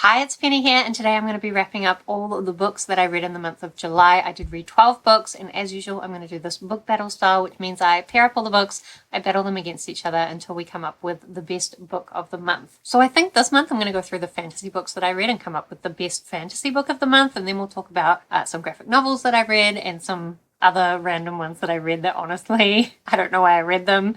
Hi, it's Penny here, and today I'm going to be wrapping up all of the books that I read in the month of July. I did read 12 books, and as usual, I'm going to do this book battle style, which means I pair up all the books, I battle them against each other until we come up with the best book of the month. So I think this month I'm going to go through the fantasy books that I read and come up with the best fantasy book of the month, and then we'll talk about some graphic novels that I read and some other random ones that I read that honestly, I don't know why I read them.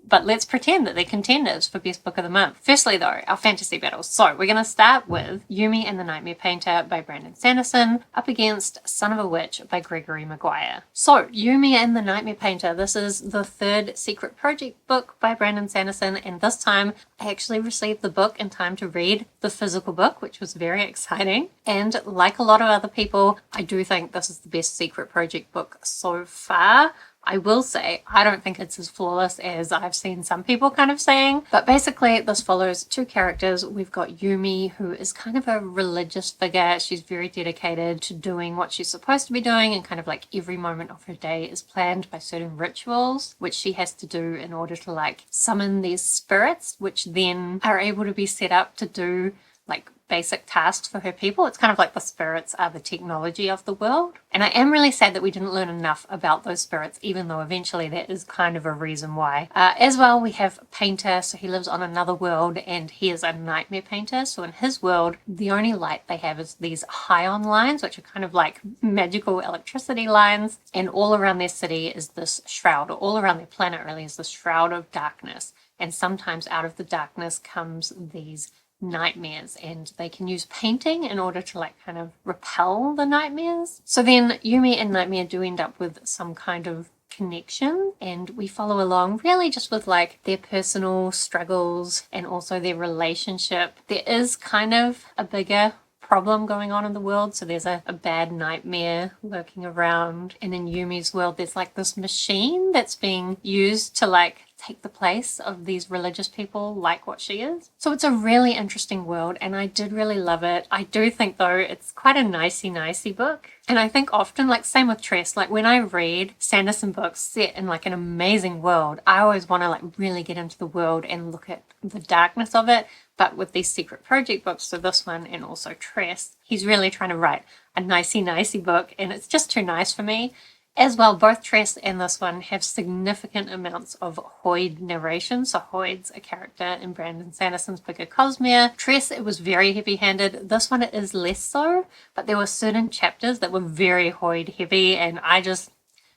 But let's pretend that they're contenders for Best Book of the Month. Firstly, though, our fantasy battles. So we're going to start with Yumi and the Nightmare Painter by Brandon Sanderson up against Son of a Witch by Gregory Maguire. So Yumi and the Nightmare Painter. This is the third secret project book by Brandon Sanderson, and this time I actually received the book in time to read the physical book, which was very exciting. And like a lot of other people, I do think this is the best secret project book so far. I will say, I don't think it's as flawless as I've seen some people kind of saying, but basically this follows two characters. We've got Yumi, who is kind of a religious figure. She's very dedicated to doing what she's supposed to be doing, and kind of like every moment of her day is planned by certain rituals, which she has to do in order to like summon these spirits, which then are able to be set up to do like basic tasks for her people. It's kind of like the spirits are the technology of the world. And I am really sad that we didn't learn enough about those spirits, even though eventually that is kind of a reason why. As well, we have Painter, so he lives on another world and he is a nightmare painter. So in his world, the only light they have is these ion lines, which are kind of like magical electricity lines. And all around their city is this shroud, or all around their planet really is this shroud of darkness. And sometimes out of the darkness comes these nightmares, and they can use painting in order to like kind of repel the nightmares. So then Yumi and Nightmare do end up with some kind of connection, and we follow along really just with like their personal struggles and also their relationship. There is kind of a bigger problem going on in the world. So there's a bad nightmare lurking around, and in Yumi's world there's like this machine that's being used to like take the place of these religious people like what she is. So it's a really interesting world, and I did really love it. I do think though it's quite a nicey book, and I think often, like same with Tress, like when I read Sanderson books set in like an amazing world, I always want to like really get into the world and look at the darkness of it. But with these secret project books, so this one and also Tress, he's really trying to write a nicey book, and it's just too nice for me. As well, both Tress and this one have significant amounts of Hoid narration. So Hoid's a character in Brandon Sanderson's Bigger Cosmere. Tress, it was very heavy-handed. This one it is less so, but there were certain chapters that were very Hoid heavy, and I just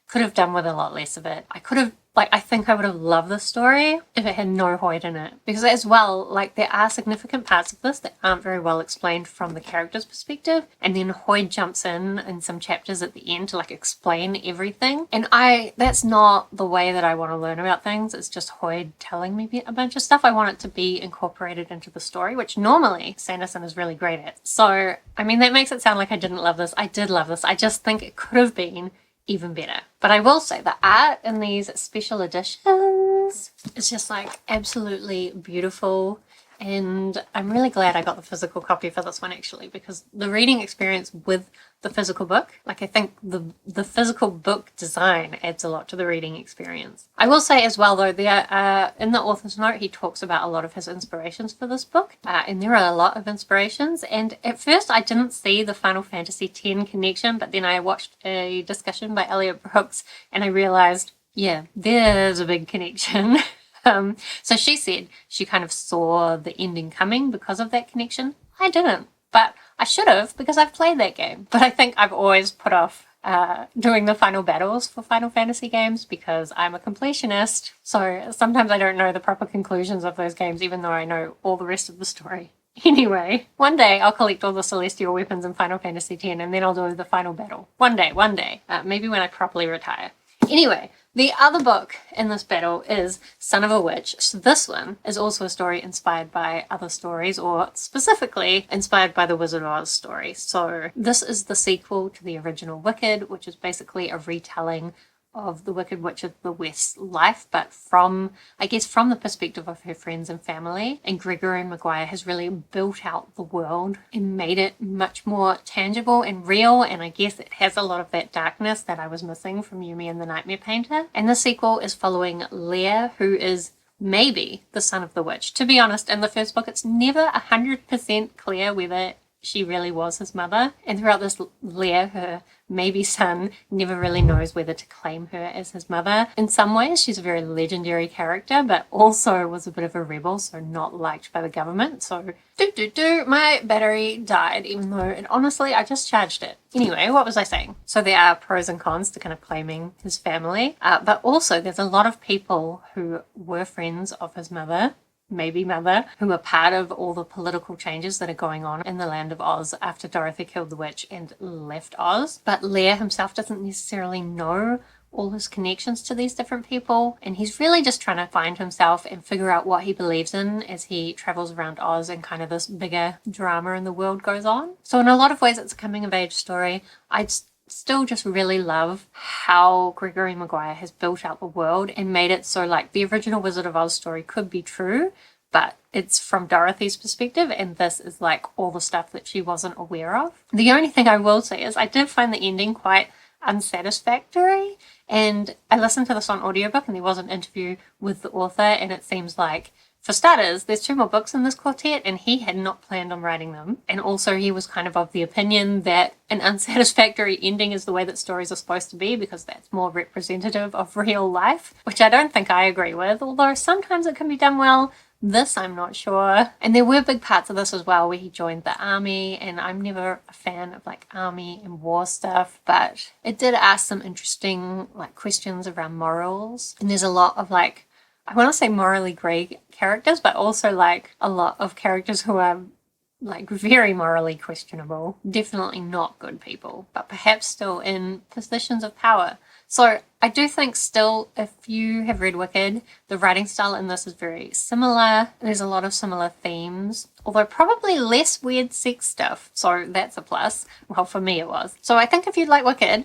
could have done with a lot less of it. I think I would have loved this story if it had no Hoid in it. Because as well, like there are significant parts of this that aren't very well explained from the character's perspective. And then Hoid jumps in some chapters at the end to like explain everything. And that's not the way that I want to learn about things. It's just Hoid telling me a bunch of stuff. I want it to be incorporated into the story, which normally Sanderson is really great at. So, I mean, that makes it sound like I didn't love this. I did love this. I just think it could have been even better. But I will say the art in these special editions is just like absolutely beautiful, and I'm really glad I got the physical copy for this one actually, because the reading experience with the physical book, like I think the physical book design adds a lot to the reading experience. I will say as well though, in the author's note he talks about a lot of his inspirations for this book, and there are a lot of inspirations, and at first I didn't see the Final Fantasy X connection, but then I watched a discussion by Elliot Brooks and I realized, yeah, there's a big connection. So she said she kind of saw the ending coming because of that connection. I didn't, but I should have, because I've played that game. But I think I've always put off doing the final battles for Final Fantasy games because I'm a completionist. So sometimes I don't know the proper conclusions of those games, even though I know all the rest of the story. Anyway, one day I'll collect all the celestial weapons in Final Fantasy X, and then I'll do the final battle. One day. Maybe when I properly retire. Anyway, the other book in this battle is Son of a Witch. So this one is also a story inspired by other stories, or specifically inspired by the Wizard of Oz story. So this is the sequel to the original Wicked, which is basically a retelling of the Wicked Witch of the West's life, but from the perspective of her friends and family. And Gregory Maguire has really built out the world and made it much more tangible and real, and I guess it has a lot of that darkness that I was missing from Yumi and the Nightmare Painter. And the sequel is following Leah, who is maybe the son of the witch. To be honest, in the first book, it's never 100% clear whether she really was his mother. And throughout this, Leah, her maybe son, never really knows whether to claim her as his mother. In some ways, she's a very legendary character, but also was a bit of a rebel, so not liked by the government. So, my battery died, even though honestly, I just charged it. Anyway, what was I saying? So there are pros and cons to kind of claiming his family, but also there's a lot of people who were friends of his mother, maybe mother, who are part of all the political changes that are going on in the land of Oz after Dorothy killed the witch and left Oz. But Lear himself doesn't necessarily know all his connections to these different people, and he's really just trying to find himself and figure out what he believes in as he travels around Oz and kind of this bigger drama in the world goes on. So in a lot of ways it's a coming of age story. I'd still just really love how Gregory Maguire has built out the world and made it so like the original Wizard of Oz story could be true, but it's from Dorothy's perspective, and this is like all the stuff that she wasn't aware of. The only thing I will say is I did find the ending quite unsatisfactory, and I listened to this on audiobook and there was an interview with the author, and it seems like, for starters, there's 2 more books in this quartet and he had not planned on writing them. And also he was kind of the opinion that an unsatisfactory ending is the way that stories are supposed to be because that's more representative of real life, which I don't think I agree with, although sometimes it can be done well. This I'm not sure. And there were big parts of this as well where he joined the army, and I'm never a fan of like army and war stuff, but it did ask some interesting like questions around morals. And there's a lot of like, I want to say morally grey characters, but also like a lot of characters who are like very morally questionable. Definitely not good people, but perhaps still in positions of power. So I do think still, if you have read Wicked, the writing style in this is very similar. There's a lot of similar themes, although probably less weird sex stuff. So that's a plus. Well, for me it was. So I think if you'd like Wicked,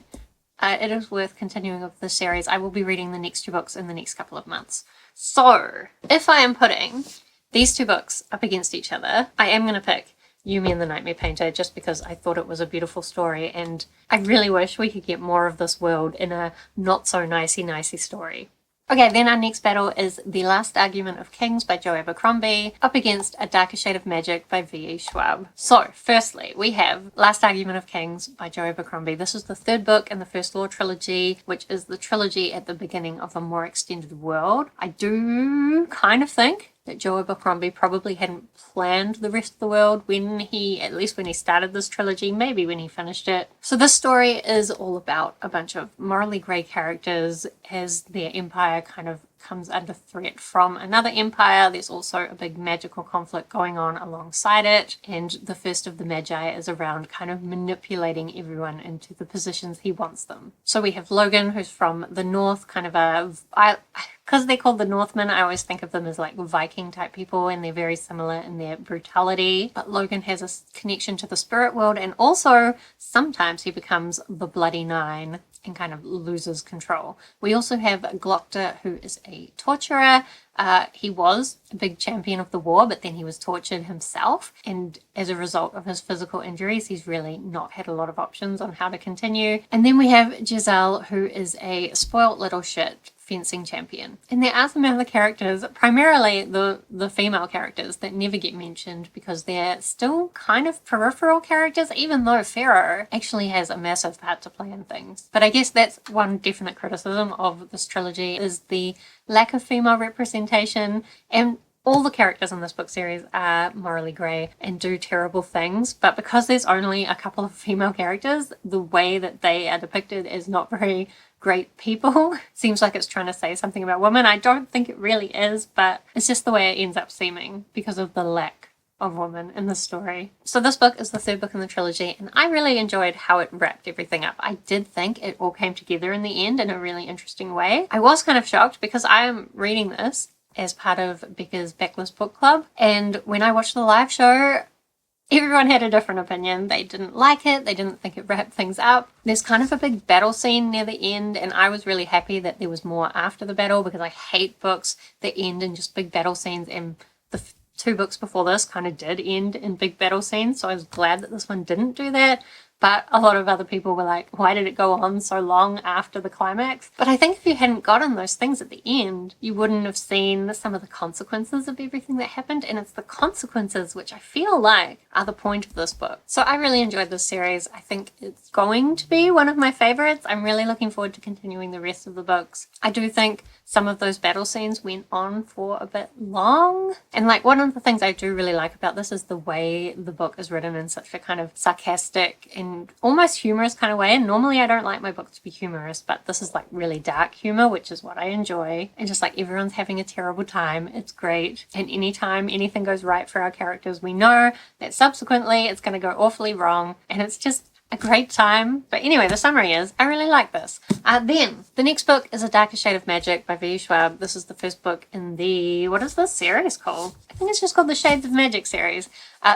it is worth continuing with the series. I will be reading the next 2 books in the next couple of months. So, if I am putting these 2 books up against each other, I am going to pick Yumi and the Nightmare Painter just because I thought it was a beautiful story, and I really wish we could get more of this world in a not-so-nicey story. Okay, then our next battle is The Last Argument of Kings by Joe Abercrombie up against A Darker Shade of Magic by V.E. Schwab. So, firstly, we have Last Argument of Kings by Joe Abercrombie. This is the 3rd book in the First Law trilogy, which is the trilogy at the beginning of a more extended world. I do kind of think that Joe Abercrombie probably hadn't planned the rest of the world at least when he started this trilogy, maybe when he finished it. So this story is all about a bunch of morally grey characters as their empire kind of comes under threat from another empire. There's also a big magical conflict going on alongside it, and the first of the Magi is around kind of manipulating everyone into the positions he wants them. So we have Logan, who's from the north, kind of because they're called the Northmen, I always think of them as like Viking type people, and they're very similar in their brutality. But Logan has a connection to the spirit world, and also sometimes he becomes the Bloody Nine and kind of loses control. We also have Glocta, who is a torturer. He was a big champion of the war, but then he was tortured himself, and as a result of his physical injuries, he's really not had a lot of options on how to continue. And then we have Giselle, who is a spoilt little shit fencing champion. And there are some other characters, primarily the female characters, that never get mentioned because they're still kind of peripheral characters, even though Pharaoh actually has a massive part to play in things. But I guess that's one definite criticism of this trilogy, is the lack of female representation, and all the characters in this book series are morally grey and do terrible things, but because there's only a couple of female characters, the way that they are depicted as not very great people seems like it's trying to say something about women. I don't think it really is, but it's just the way it ends up seeming because of the lack of women in the story. So this book is the 3rd book in the trilogy, and I really enjoyed how it wrapped everything up. I did think it all came together in the end in a really interesting way. I was kind of shocked because I am reading this as part of Becca's Backlist Book Club, and when I watched the live show, everyone had a different opinion. They didn't like it. They didn't think it wrapped things up. There's kind of a big battle scene near the end, and I was really happy that there was more after the battle because I hate books that end in just big battle scenes, and the 2 books before this kind of did end in big battle scenes, so I was glad that this one didn't do that. but a lot of other people were like, why did it go on so long after the climax? But I think if you hadn't gotten those things at the end, you wouldn't have seen some of the consequences of everything that happened, and it's the consequences which I feel like are the point of this book. So I really enjoyed this series. I think it's going to be one of my favorites. I'm really looking forward to continuing the rest of the books. I do think some of those battle scenes went on for a bit long, and like one of the things I do really like about this is the way the book is written in such a kind of sarcastic and almost humorous kind of way. And normally I don't like my books to be humorous, but this is like really dark humor, which is what I enjoy. And just like everyone's having a terrible time, it's great. And anytime anything goes right for our characters, we know that subsequently it's going to go awfully wrong, and it's just a great time. But anyway, the summary is I really like this. Then the next book is A Darker Shade of Magic by V. Schwab. This is the first book in the, what is this series called? I think it's just called the Shades of Magic series.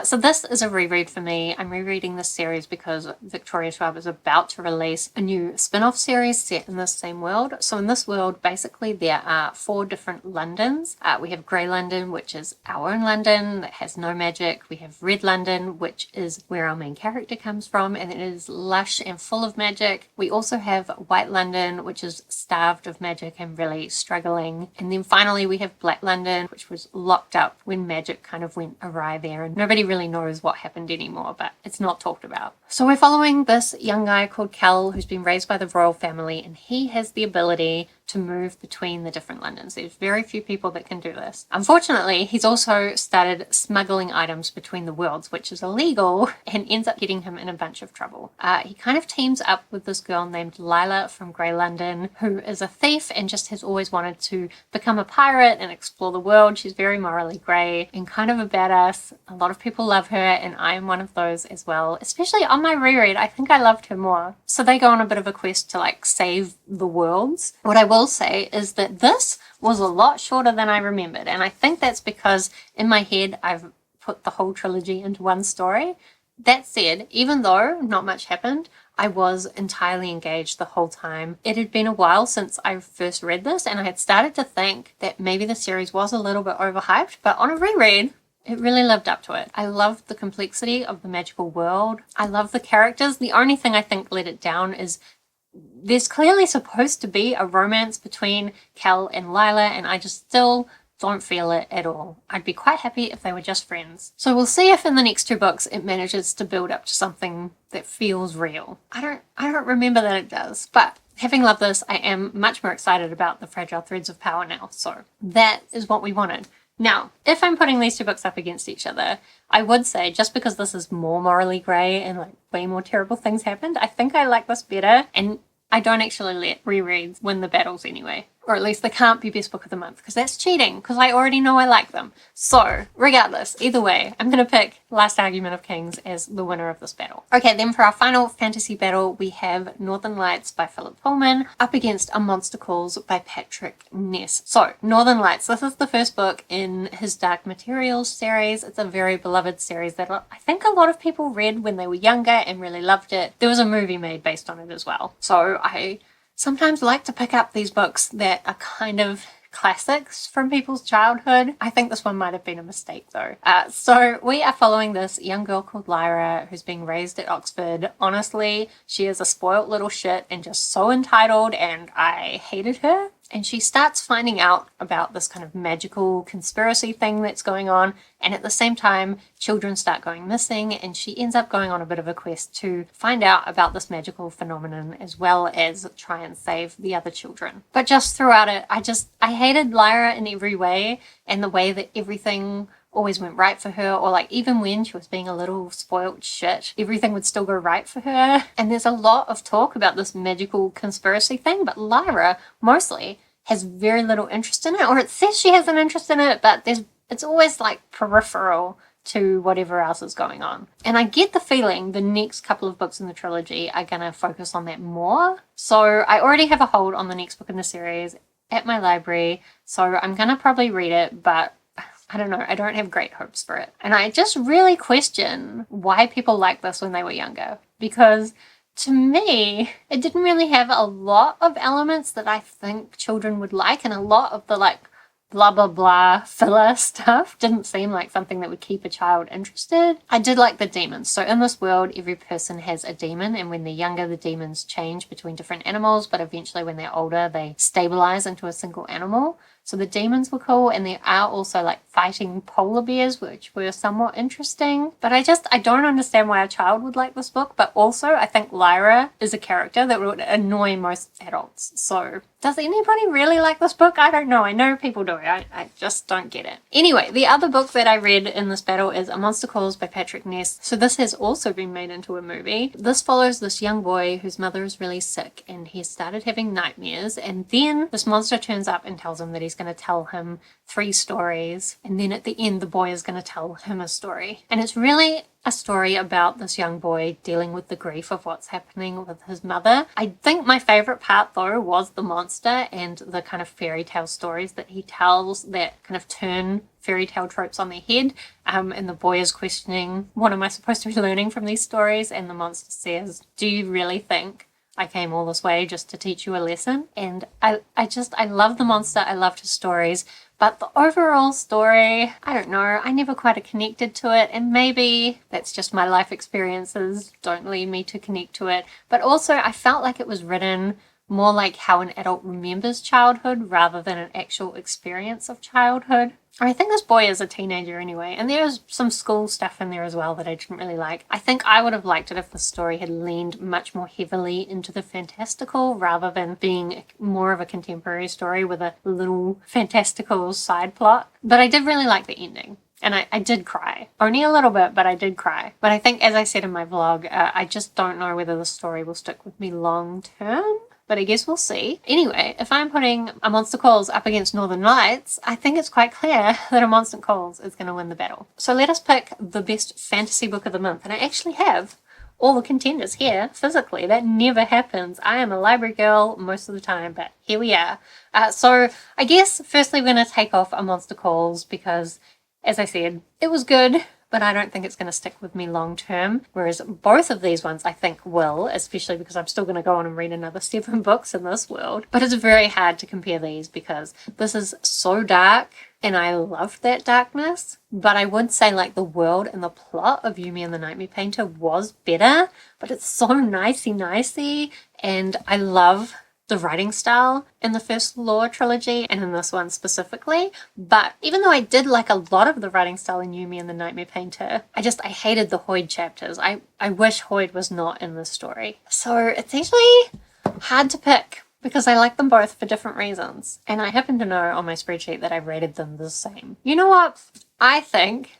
So this is a reread for me. I'm rereading this series because Victoria Schwab is about to release a new spin-off series set in this same world. So in this world, basically there are 4 different Londons. We have Grey London, which is our own London that has no magic. We have Red London, which is where our main character comes from, and it is lush and full of magic. We also have White London, which is starved of magic and really struggling. And then finally we have Black London, which was locked up when magic kind of went awry there, and nobody really knows what happened anymore, but it's not talked about. So we're following this young guy called Cal, who's been raised by the royal family, and he has the ability to move between the different Londons. There's very few people that can do this. Unfortunately, he's also started smuggling items between the worlds, which is illegal, and ends up getting him in a bunch of trouble. He kind of teams up with this girl named Lila from Grey London, who is a thief and just has always wanted to become a pirate and explore the world. She's very morally grey and kind of a badass. A lot of people love her, and I am one of those as well. Especially on my reread, I think I loved her more. So they go on a bit of a quest to like save the worlds. What I will say is that this was a lot shorter than I remembered, and I think that's because in my head I've put the whole trilogy into one story. That said, even though not much happened, I was entirely engaged the whole time. It had been a while since I first read this, and I had started to think that maybe the series was a little bit overhyped, but on a reread, it really lived up to it. I loved the complexity of the magical world. I love the characters. The only thing I think let it down is there's clearly supposed to be a romance between Cal and Lila, and I just still don't feel it at all. I'd be quite happy if they were just friends. So we'll see if in the next 2 books it manages to build up to something that feels real. I don't remember that it does, but having loved this, I am much more excited about the Fragile Threads of Power now. So that is what we wanted. Now, if I'm putting these 2 books up against each other, I would say just because this is more morally grey and like way more terrible things happened, I think I like this better, and I don't actually let rereads win the battles anyway. Or at least they can't be best book of the month, because that's cheating, because I already know I like them. So, regardless, either way, I'm going to pick Last Argument of Kings as the winner of this battle. Okay, then for our final fantasy battle, we have Northern Lights by Philip Pullman up against A Monster Calls by Patrick Ness. So, Northern Lights, this is the first book in his Dark Materials series. It's a very beloved series that I think a lot of people read when they were younger and really loved it. There was a movie made based on it as well. So, I sometimes like to pick up these books that are kind of classics from people's childhood. I think this one might have been a mistake though. So we are following this young girl called Lyra who's being raised at Oxford. Honestly, she is a spoilt little shit and just so entitled, and I hated her. And she starts finding out about this kind of magical conspiracy thing that's going on, and at the same time children start going missing, and she ends up going on a bit of a quest to find out about this magical phenomenon as well as try and save the other children. But just throughout it, I hated Lyra in every way, and the way that everything always went right for her, or like even when she was being a little spoiled shit, everything would still go right for her. And there's a lot of talk about this magical conspiracy thing, but Lyra mostly has very little interest in it, or it says she has an interest in it, but it's always like peripheral to whatever else is going on. And I get the feeling the next couple of books in the trilogy are gonna focus on that more. So I already have a hold on the next book in the series at my library, so I'm gonna probably read it, but I don't know, I don't have great hopes for it. And I just really question why people like this when they were younger, because to me, it didn't really have a lot of elements that I think children would like, and a lot of the blah blah blah filler stuff didn't seem like something that would keep a child interested. I did like the demons. So in this world, every person has a demon, and when they're younger, the demons change between different animals, but eventually when they're older, they stabilize into a single animal. So the demons were cool, and there are also like fighting polar bears, which were somewhat interesting. But I don't understand why a child would like this book, but also I think Lyra is a character that would annoy most adults. So does anybody really like this book? I don't know. I know people do. I just don't get it. Anyway, the other book that I read in this battle is A Monster Calls by Patrick Ness. So this has also been made into a movie. This follows this young boy whose mother is really sick, and he started having nightmares, and then this monster turns up and tells him that he's going to tell him 3 stories, and then at the end the boy is going to tell him a story. And it's really a story about this young boy dealing with the grief of what's happening with his mother. I think my favorite part though was the monster and the kind of fairy tale stories that he tells that kind of turn fairy tale tropes on their head. And the boy is questioning, what am I supposed to be learning from these stories? And the monster says, do you really think I came all this way just to teach you a lesson? And I love the monster. I loved his stories. But the overall story, I don't know, I never quite connected to it, and maybe that's just my life experiences don't lead me to connect to it. But also I felt like it was written more like how an adult remembers childhood rather than an actual experience of childhood. I think this boy is a teenager anyway, and there's some school stuff in there as well that I didn't really like. I think I would have liked it if the story had leaned much more heavily into the fantastical rather than being more of a contemporary story with a little fantastical side plot. But I did really like the ending. And I did cry. Only a little bit, but I did cry. But I think, as I said in my vlog, I just don't know whether the story will stick with me long term. But I guess we'll see. Anyway, if I'm putting A Monster Calls up against Northern Lights, I think it's quite clear that A Monster Calls is going to win the battle. So let us pick the best fantasy book of the month. And I actually have all the contenders here physically. That never happens. I am a library girl most of the time, but here we are. So I guess firstly we're going to take off A Monster Calls because, as I said, it was good, but I don't think it's going to stick with me long term. Whereas both of these ones I think will, especially because I'm still going to go on and read another 7 books in this world. But it's very hard to compare these because this is so dark and I love that darkness. But I would say like the world and the plot of Yumi and the Nightmare Painter was better, but it's so nicey and I love the writing style in the first Law trilogy and in this one specifically. But even though I did like a lot of the writing style in Yumi and the Nightmare Painter, I hated the Hoid chapters. I wish Hoid was not in this story. So it's actually hard to pick because I like them both for different reasons. And I happen to know on my spreadsheet that I rated them the same. You know what? I think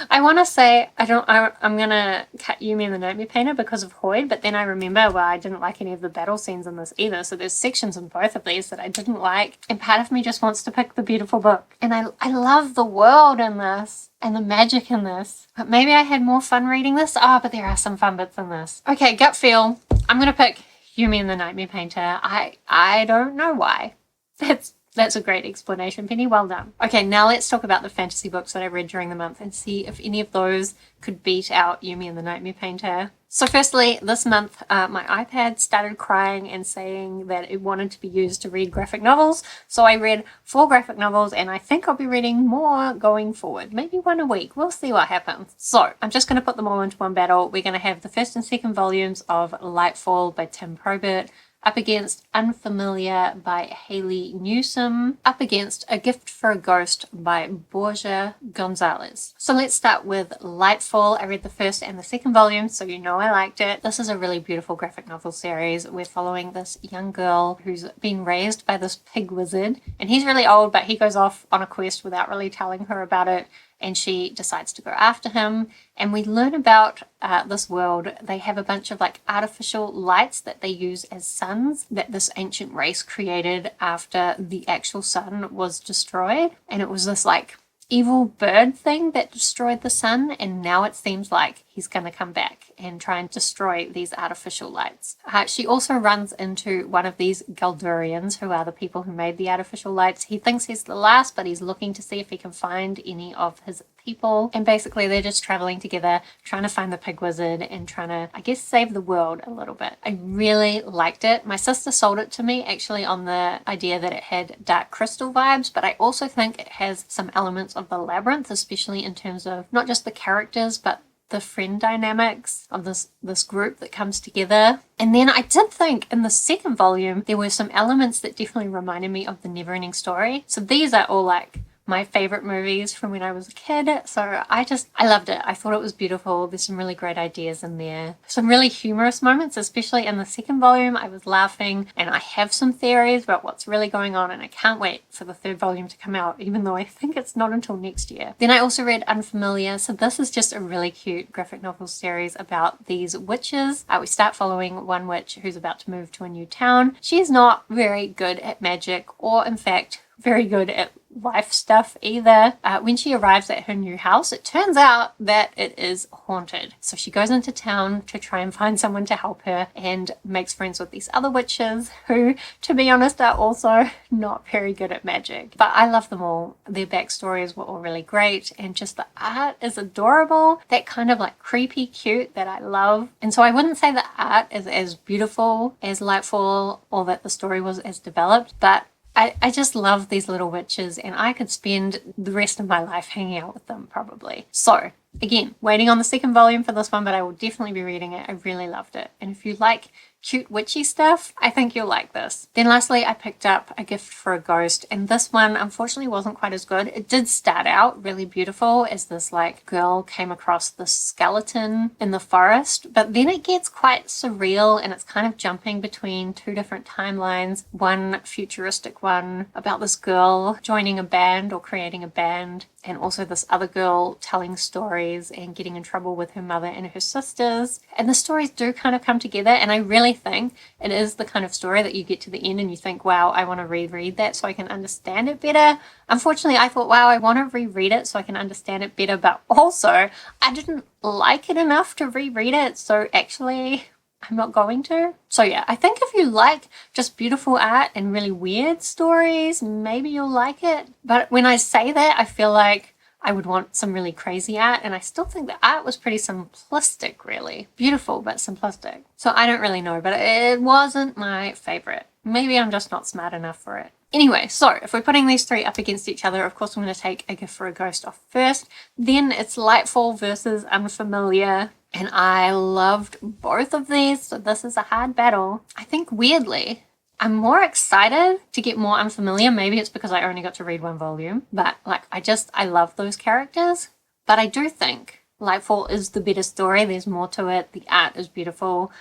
I want to say I'm going to cut Yumi and the Nightmare Painter because of Hoid, but then I remember, well, I didn't like any of the battle scenes in this either, so there's sections in both of these that I didn't like, and part of me just wants to pick the beautiful book. And I love the world in this, and the magic in this, but maybe I had more fun reading this. Oh, but there are some fun bits in this. Okay, gut feel, I'm going to pick Yumi and the Nightmare Painter. I don't know why. That's a great explanation, Penny. Well done. Okay, now let's talk about the fantasy books that I read during the month and see if any of those could beat out Yumi and the Nightmare Painter. So firstly, this month, my iPad started crying and saying that it wanted to be used to read graphic novels. So I read 4 graphic novels, and I think I'll be reading more going forward. Maybe 1 a week. We'll see what happens. So I'm just going to put them all into one battle. We're going to have the first and second volumes of Lightfall by Tim Probert, up against Unfamiliar by Haley Newsome, up against A Gift for a Ghost by Borja Gonzáles. So let's start with Lightfall. I read the first and the second volume, so you know I liked it. This is a really beautiful graphic novel series. We're following this young girl who's been raised by this pig wizard, and he's really old, but he goes off on a quest without really telling her about it, and she decides to go after him. And we learn about this world. They have a bunch of like artificial lights that they use as suns that this ancient race created after the actual sun was destroyed. And it was this like evil bird thing that destroyed the sun, and now it seems like he's going to come back and try and destroy these artificial lights. She also runs into one of these Galdurians, who are the people who made the artificial lights. He thinks he's the last, but he's looking to see if he can find any of his people, and basically they're just traveling together, trying to find the pig wizard and trying to, I guess, save the world a little bit. I really liked it. My sister sold it to me actually on the idea that it had Dark Crystal vibes, but I also think it has some elements of the Labyrinth, especially in terms of not just the characters, but the friend dynamics of this group that comes together. And then I did think in the second volume there were some elements that definitely reminded me of the Neverending Story. So these are all like my favorite movies from when I was a kid. So I loved it. I thought it was beautiful. There's some really great ideas in there. Some really humorous moments, especially in the second volume. I was laughing and I have some theories about what's really going on, and I can't wait for the third volume to come out, even though I think it's not until next year. Then I also read Unfamiliar. So this is just a really cute graphic novel series about these witches. We start following one witch who's about to move to a new town. She's not very good at magic, or in fact, very good at life stuff either. When she arrives at her new house, it turns out that it is haunted. So she goes into town to try and find someone to help her and makes friends with these other witches who, to be honest, are also not very good at magic. But I love them all. Their backstories were all really great, and just the art is adorable. That kind of like creepy cute that I love. And so I wouldn't say the art is as beautiful as Lightfall or that the story was as developed, but I just love these little witches, and I could spend the rest of my life hanging out with them probably. So again, waiting on the second volume for this one, but I will definitely be reading it. I really loved it. And if you like cute witchy stuff, I think you'll like this. Then lastly, I picked up A Gift for a Ghost, and this one unfortunately wasn't quite as good. It did start out really beautiful as this like girl came across this skeleton in the forest, but then it gets quite surreal, and it's kind of jumping between two different timelines. One futuristic one about this girl joining a band or creating a band, and also this other girl telling stories and getting in trouble with her mother and her sisters. And the stories do kind of come together, and I really think it is the kind of story that you get to the end and you think, wow, I want to reread that so I can understand it better. Unfortunately, I thought, wow, I want to reread it so I can understand it better, but also I didn't like it enough to reread it, so actually I'm not going to. So yeah, I think if you like just beautiful art and really weird stories, maybe you'll like it. But when I say that, I feel like I would want some really crazy art, and I still think the art was pretty simplistic, really. Beautiful, but simplistic. So I don't really know, but it wasn't my favorite. Maybe I'm just not smart enough for it. Anyway, so if we're putting these three up against each other, of course I'm going to take A Gift for a Ghost off first. Then it's Lightfall versus Unfamiliar, and I loved both of these, so this is a hard battle. I think weirdly, I'm more excited to get more Unfamiliar. Maybe it's because I only got to read one volume, but like I love those characters. But I do think Lightfall is the better story. There's more to it. The art is beautiful.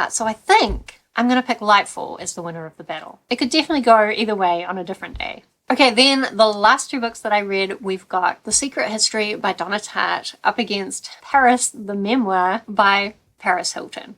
So I think I'm going to pick Lightfall as the winner of the battle. It could definitely go either way on a different day. Okay, then the last two books that I read, we've got The Secret History by Donna Tartt up against Paris, the Memoir by Paris Hilton.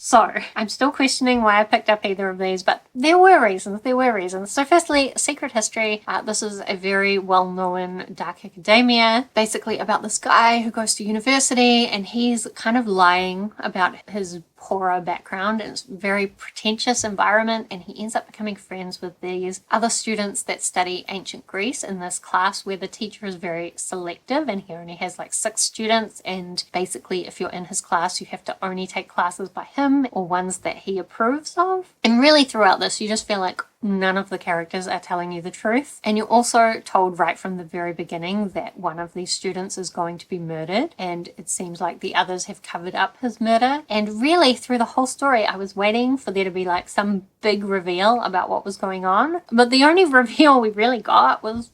So I'm still questioning why I picked up either of these, but there were reasons. So firstly, Secret History. This is a very well-known dark academia, basically about this guy who goes to university and he's kind of lying about his poorer background, and it's a very pretentious environment, and he ends up becoming friends with these other students that study ancient Greece in this class where the teacher is very selective, and he only has like 6 students, and basically if you're in his class you have to only take classes by him or ones that he approves of. And really throughout this you just feel like none of the characters are telling you the truth, and you're also told right from the very beginning that one of these students is going to be murdered, and it seems like the others have covered up his murder. And really through the whole story I was waiting for there to be like some big reveal about what was going on, but the only reveal we really got was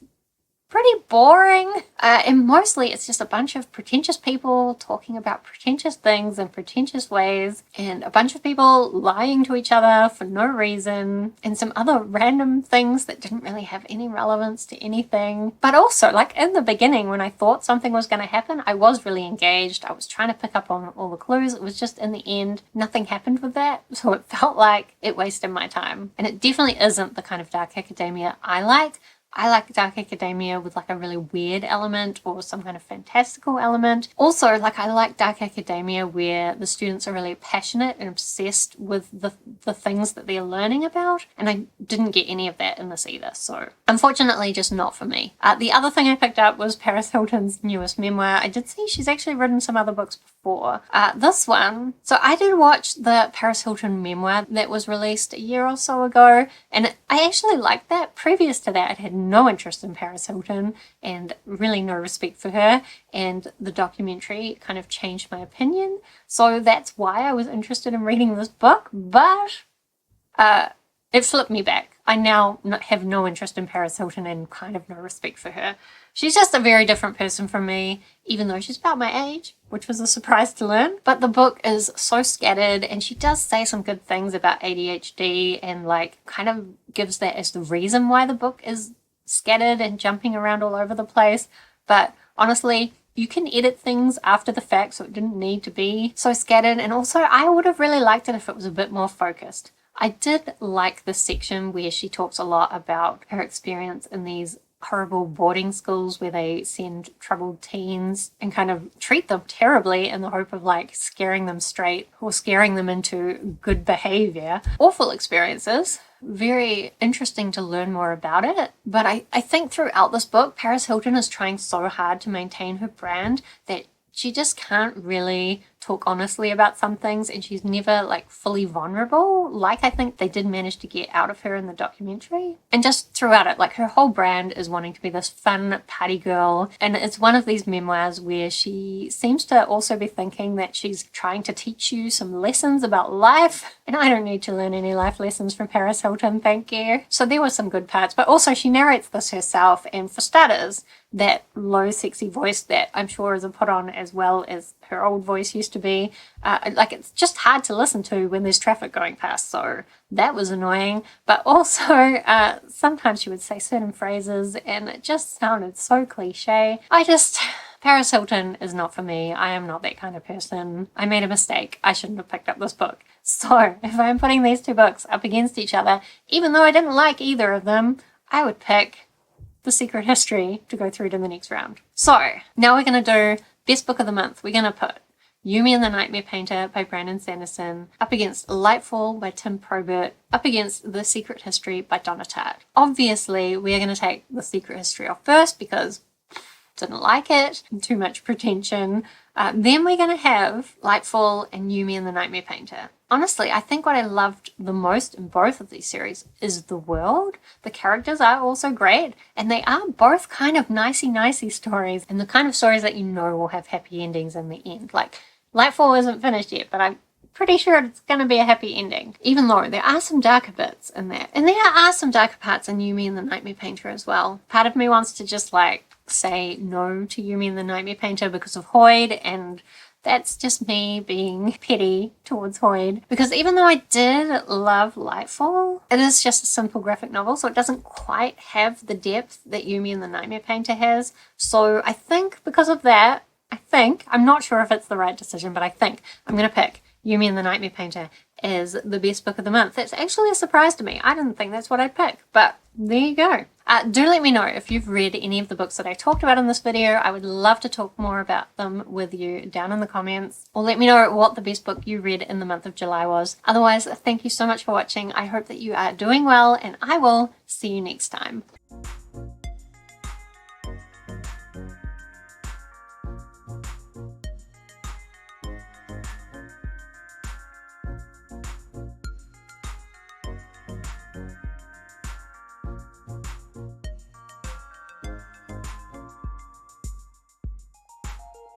pretty boring, and mostly it's just a bunch of pretentious people talking about pretentious things in pretentious ways, and a bunch of people lying to each other for no reason, and some other random things that didn't really have any relevance to anything. But also, like in the beginning when I thought something was going to happen, I was really engaged. I was trying to pick up on all the clues. It was just in the end nothing happened with that, so it felt like it wasted my time. And it definitely isn't the kind of dark academia I like. I like dark academia with like a really weird element or some kind of fantastical element. Also, like I like dark academia where the students are really passionate and obsessed with the things that they're learning about, and I didn't get any of that in this either, so unfortunately just not for me. The other thing I picked up was Paris Hilton's newest memoir. I did see she's actually written some other books before. This one, so I did watch the Paris Hilton memoir that was released a year or so ago, and I actually liked that. Previous to that, I had no interest in Paris Hilton and really no respect for her, and the documentary kind of changed my opinion, so that's why I was interested in reading this book, but it flipped me back. I now have no interest in Paris Hilton and kind of no respect for her. She's just a very different person from me, even though she's about my age, which was a surprise to learn. But the book is so scattered, and she does say some good things about ADHD and like kind of gives that as the reason why the book is scattered and jumping around all over the place. But honestly, you can edit things after the fact, so it didn't need to be so scattered. And also, I would have really liked it if it was a bit more focused. I did like the section where she talks a lot about her experience in these horrible boarding schools where they send troubled teens and kind of treat them terribly in the hope of like scaring them straight or scaring them into good behavior. Awful experiences. Very interesting to learn more about it. But I think throughout this book, Paris Hilton is trying so hard to maintain her brand that she just can't really talk honestly about some things, and she's never like fully vulnerable like I think they did manage to get out of her in the documentary. And just throughout it, like her whole brand is wanting to be this fun party girl, and it's one of these memoirs where she seems to also be thinking that she's trying to teach you some lessons about life, and I don't need to learn any life lessons from Paris Hilton, thank you. So there were some good parts, but also she narrates this herself, and for starters, that low sexy voice that I'm sure is a put on as well as her old voice used to be. Like it's just hard to listen to when there's traffic going past, so that was annoying. But also sometimes she would say certain phrases and it just sounded so cliche. Paris Hilton is not for me. I am not that kind of person. I made a mistake. I shouldn't have picked up this book. So if I'm putting these two books up against each other, even though I didn't like either of them, I would pick The Secret History to go through to the next round. So now we're going to do best book of the month. We're going to put Yumi and the Nightmare Painter by Brandon Sanderson up against Lightfall by Tim Probert, up against The Secret History by Donna Tartt. Obviously, we're going to take The Secret History off first because didn't like it, too much pretension. Then we're going to have Lightfall and Yumi and the Nightmare Painter. Honestly, I think what I loved the most in both of these series is the world. The characters are also great, and they are both kind of nicey stories, and the kind of stories that you know will have happy endings in the end. Like, Lightfall isn't finished yet, but I'm pretty sure it's going to be a happy ending, even though there are some darker bits in there. And there are some darker parts in Yumi and the Nightmare Painter as well. Part of me wants to just like say no to Yumi and the Nightmare Painter because of Hoyd, and that's just me being petty towards Hoyd. Because even though I did love Lightfall, it is just a simple graphic novel, so it doesn't quite have the depth that Yumi and the Nightmare Painter has. So I think because of that, I'm not sure if it's the right decision, but I think I'm going to pick Yumi and the Nightmare Painter as the best book of the month. That's actually a surprise to me. I didn't think that's what I'd pick, but there you go. Do let me know if you've read any of the books that I talked about in this video. I would love to talk more about them with you down in the comments, or let me know what the best book you read in the month of July was. Otherwise, thank you so much for watching. I hope that you are doing well, and I will see you next time.